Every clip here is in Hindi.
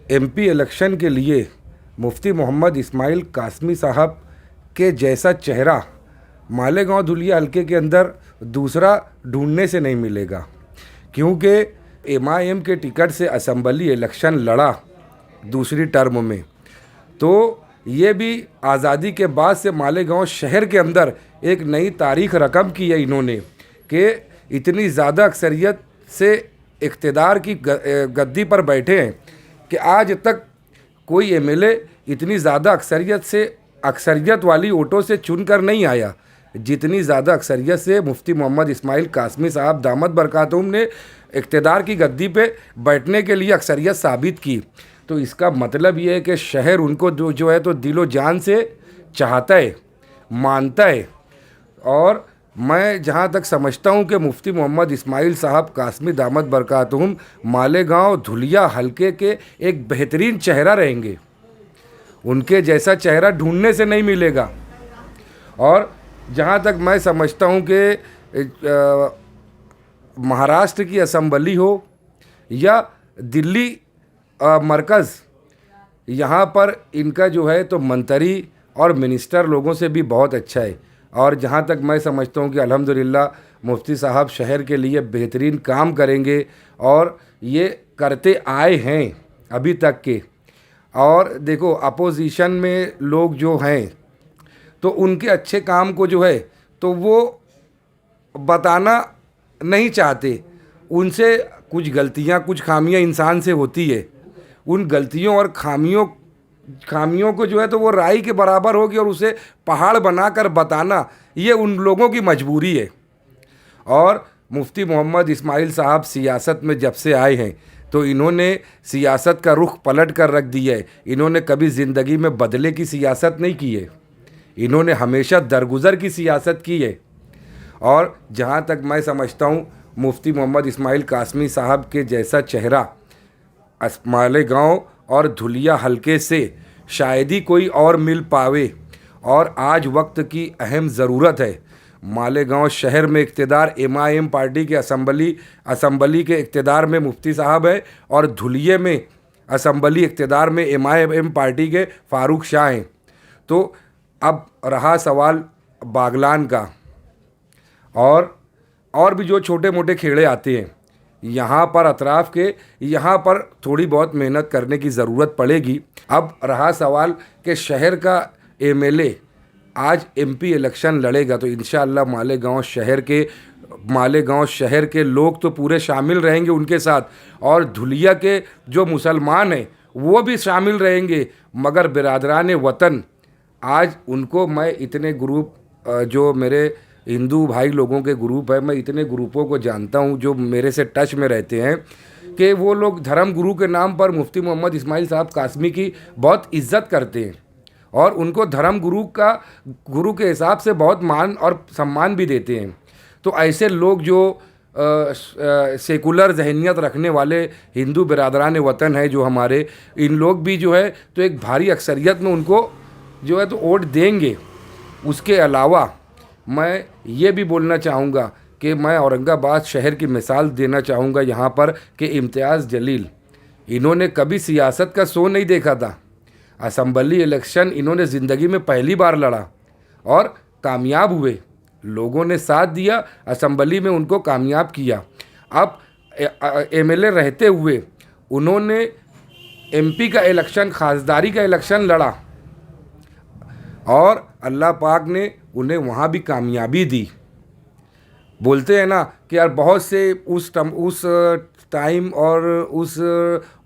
एमपी इलेक्शन के लिए मुफ्ती मोहम्मद इस्माइल कासमी साहब के जैसा चेहरा मालेगांव धुलिया हलके के अंदर दूसरा ढूंढने से नहीं मिलेगा, क्योंकि एमआईएम के टिकट से असम्बली इलेक्शन लड़ा दूसरी टर्म में, तो ये भी आज़ादी के बाद से मालेगांव शहर के अंदर एक नई तारीख रकम की है इन्होंने कि इतनी ज़्यादा अक्सरियत से इक़्तिदार की गद्दी पर बैठे हैं कि आज तक कोई एमएलए इतनी ज़्यादा अक्सरियत वाली वोटों से चुनकर नहीं आया जितनी ज़्यादा अक्सरियत से मुफ्ती मोहम्मद इस्माइल कासमी साहब दामद बरकातुहुम ने इक़्तिदार की गद्दी पे बैठने के लिए अक्सरियत साबित की। तो इसका मतलब ये है कि शहर उनको जो है तो दिलो जान से चाहता है, मानता है। और मैं जहाँ तक समझता हूँ कि मुफ्ती मोहम्मद इस्माइल साहब कासमी दामद बरकातुहुम मालेगांव धुलिया हलके के एक बेहतरीन चेहरा रहेंगे, उनके जैसा चेहरा ढूंढने से नहीं मिलेगा। और जहाँ तक मैं समझता हूँ कि महाराष्ट्र की असम्बली हो या दिल्ली मरकज़, यहाँ पर इनका जो है तो मंत्री और मिनिस्टर लोगों से भी बहुत अच्छा है। और जहाँ तक मैं समझता हूँ कि अल्हम्दुलिल्लाह मुफ्ती साहब शहर के लिए बेहतरीन काम करेंगे और ये करते आए हैं अभी तक के। और देखो अपोजिशन में लोग जो हैं तो उनके अच्छे काम को जो है तो वो बताना नहीं चाहते, उनसे कुछ गलतियाँ कुछ खामियाँ इंसान से होती है, उन गलतियों और खामियों को जो है तो वो राई के बराबर होगी और उसे पहाड़ बनाकर बताना ये उन लोगों की मजबूरी है। और मुफ्ती मोहम्मद इस्माइल साहब सियासत में जब से आए हैं तो इन्होंने सियासत का रुख पलट कर रख दिया है। इन्होंने कभी ज़िंदगी में बदले की सियासत नहीं की है, इन्होंने हमेशा दरगुजर की सियासत की है। और जहाँ तक मैं समझता हूँ मुफ्ती मोहम्मद इस्माइल कासमी साहब के जैसा चेहरा मालेगांव और धुलिया हलके से शायद ही कोई और मिल पावे। और आज वक्त की अहम ज़रूरत है। मालेगांव शहर में इक़्तिदार एमआईएम पार्टी के असम्बली के इक़्तिदार में मुफ्ती साहब है और धुलिये में असम्बली इक़्तिदार में एमआईएम पार्टी के फ़ारूक शाह हैं। तो अब रहा सवाल बागलान का और भी जो छोटे मोटे खेड़े आते हैं यहाँ पर अतराफ़ के, यहाँ पर थोड़ी बहुत मेहनत करने की ज़रूरत पड़ेगी। अब रहा सवाल कि शहर का एमएलए आज एमपी इलेक्शन लड़ेगा तो इंशाअल्लाह मालेगांव शहर के लोग तो पूरे शामिल रहेंगे उनके साथ, और धुलिया के जो मुसलमान हैं वो भी शामिल रहेंगे। मगर बिरादरान वतन आज उनको मैं इतने ग्रुप जो मेरे हिंदू भाई लोगों के ग्रुप है, मैं इतने ग्रुपों को जानता हूँ जो मेरे से टच में रहते हैं कि वो लोग धर्म गुरु के नाम पर मुफ्ती मोहम्मद इस्माइल साहब कासमी की बहुत इज्जत करते हैं और उनको धर्म गुरु के हिसाब से बहुत मान और सम्मान भी देते हैं। तो ऐसे लोग जो सेकुलर जहनियत रखने वाले हिंदू बिरादरान वतन है जो हमारे, इन लोग भी जो है तो एक भारी अक्सरियत में उनको जो है तो वोट देंगे। उसके अलावा मैं ये भी बोलना चाहूँगा कि मैं औरंगाबाद शहर की मिसाल देना चाहूँगा यहाँ पर कि इम्तियाज़ जलील, इन्होंने कभी सियासत का शो नहीं देखा था। असम्बली इलेक्शन इन्होंने ज़िंदगी में पहली बार लड़ा और कामयाब हुए, लोगों ने साथ दिया, असम्बली में उनको कामयाब किया। अब एमएलए रहते हुए उन्होंने एमपी का इलेक्शन, खासदारी का इलेक्शन लड़ा और अल्लाह पाक ने उन्हें वहाँ भी कामयाबी दी। बोलते हैं ना कि यार बहुत से उस टाइम और उस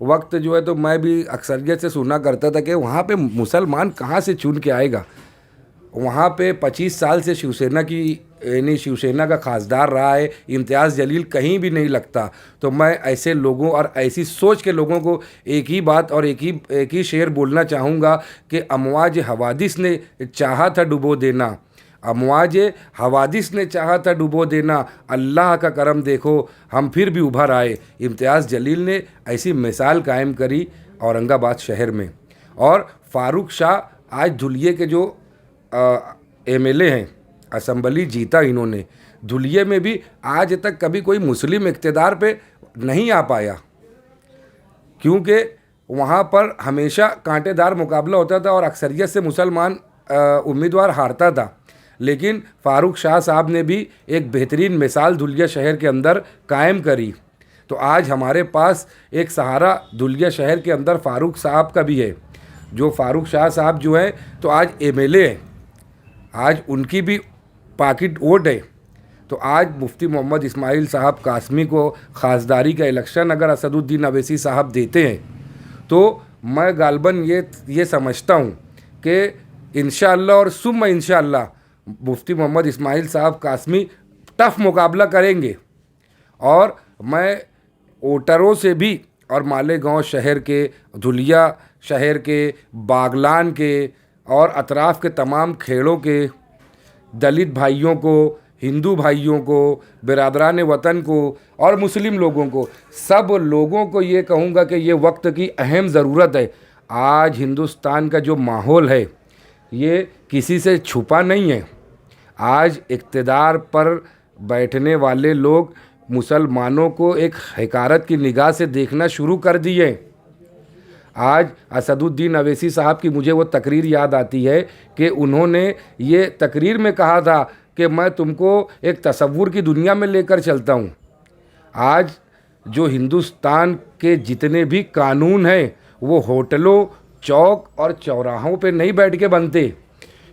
वक्त जो है तो मैं भी अक्सरियत से सुना करता था कि वहाँ पे मुसलमान कहाँ से चुन के आएगा। वहाँ पे 25 साल से शिवसेना का खासदार रहा है, इम्तियाज़ जलील कहीं भी नहीं लगता। तो मैं ऐसे लोगों और ऐसी सोच के लोगों को एक ही बात और एक ही शेर बोलना चाहूँगा कि अमवाज हवादिस ने चाहा था डुबो देना, अमवाज हवादिस ने चाहा था डुबो देना, अल्लाह का करम देखो हम फिर भी उभर आए। इम्तियाज़ जलील ने ऐसी मिसाल कायम करी औरंगाबाद शहर में। और फ़ारूक शाह आज धुलिये के जो एमएलए हैं, असम्बली जीता इन्होंने, धुलिये में भी आज तक कभी कोई मुस्लिम इक़्तिदार पे नहीं आ पाया, क्योंकि वहाँ पर हमेशा कांटेदार मुकाबला होता था और अक्सरियत से मुसलमान उम्मीदवार हारता था। लेकिन फ़ारूक शाह साहब ने भी एक बेहतरीन मिसाल धुलिया शहर के अंदर कायम करी। तो आज हमारे पास एक सहारा धुलिया शहर के अंदर फ़ारूक साहब का भी है। जो फ़ारूक शाह साहब जो है तो आज एमएलए हैं, आज उनकी भी पाकिट वोट है। तो आज मुफ्ती मोहम्मद इस्माइल साहब कासमी को खासदारी का इलेक्शन अगर असदुद्दीन अवैसी साहब देते हैं तो मैं गालबन ये समझता हूँ कि इंशाअल्लाह और सुम्मा इंशाअल्लाह मुफ्ती मोहम्मद इस्माइल साहब कासमी टफ मुकाबला करेंगे। और मैं वोटरों से भी और मालेगांव शहर के, धुलिया शहर के, बागलान के और अतराफ़ के तमाम खेड़ों के दलित भाइयों को, हिंदू भाइयों को, बिरादरान वतन को और मुस्लिम लोगों को, सब लोगों को ये कहूँगा कि ये वक्त की अहम ज़रूरत है। आज हिंदुस्तान का जो माहौल है ये किसी से छुपा नहीं है। आज इक़्तिदार पर बैठने वाले लोग मुसलमानों को एक हकारत की निगाह से देखना शुरू कर दिए। आज असदुद्दीन अवैसी साहब की मुझे वो तकरीर याद आती है कि उन्होंने ये तकरीर में कहा था कि मैं तुमको एक तसव्वुर की दुनिया में लेकर चलता हूँ। आज जो हिंदुस्तान के जितने भी कानून हैं वो होटलों, चौक और चौराहों पे नहीं बैठ के बनते।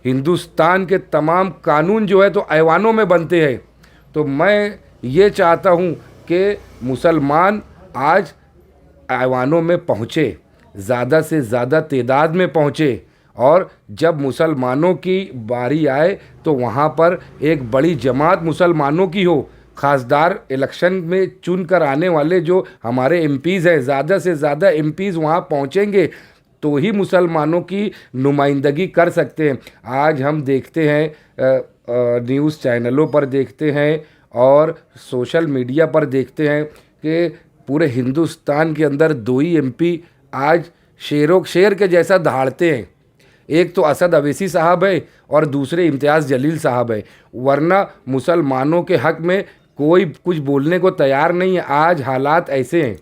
हिंदुस्तान के तमाम कानून जो है तो ऐवानों में बनते हैं। तो मैं ये चाहता हूँ कि मुसलमान आज ऐवानों में पहुँचे, ज़्यादा से ज़्यादा तादाद में पहुँचे, और जब मुसलमानों की बारी आए तो वहाँ पर एक बड़ी जमात मुसलमानों की हो। खासदार इलेक्शन में चुन कर आने वाले जो हमारे एमपीज़ हैं, ज़्यादा से ज़्यादा एमपीज़ वहाँ पहुँचेंगे तो ही मुसलमानों की नुमाइंदगी कर सकते हैं। आज हम देखते हैं, न्यूज़ चैनलों पर देखते हैं और सोशल मीडिया पर देखते हैं कि पूरे हिंदुस्तान के अंदर दो ही एमपी आज शेर के जैसा दहाड़ते हैं। एक तो असद अवैसी साहब है और दूसरे इम्तियाज़ जलील साहब है, वरना मुसलमानों के हक़ में कोई कुछ बोलने को तैयार नहीं है। आज हालात ऐसे हैं।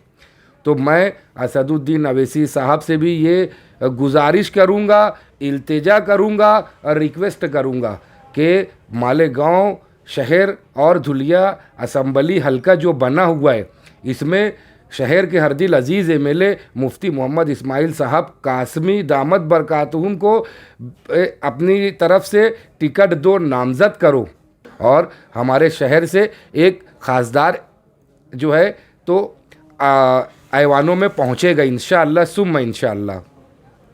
तो मैं असदुद्दीन अवैसी साहब से भी ये गुजारिश करूँगा, इल्तिजा करूँगा और रिक्वेस्ट करूँगा कि मालेगांव शहर और धुलिया असम्बली हल्का जो बना हुआ है इसमें शहर के हरदिल अज़ीज़ एमएलए मुफ्ती मोहम्मद इस्माइल साहब कासमी दामद बरकातुहुम को अपनी तरफ से टिकट दो, नामज़द करो और हमारे शहर से एक खासदार जो है तो ऐवानों में पहुँचेगा इंशाअल्लाह सुम्मा इंशाअल्लाह।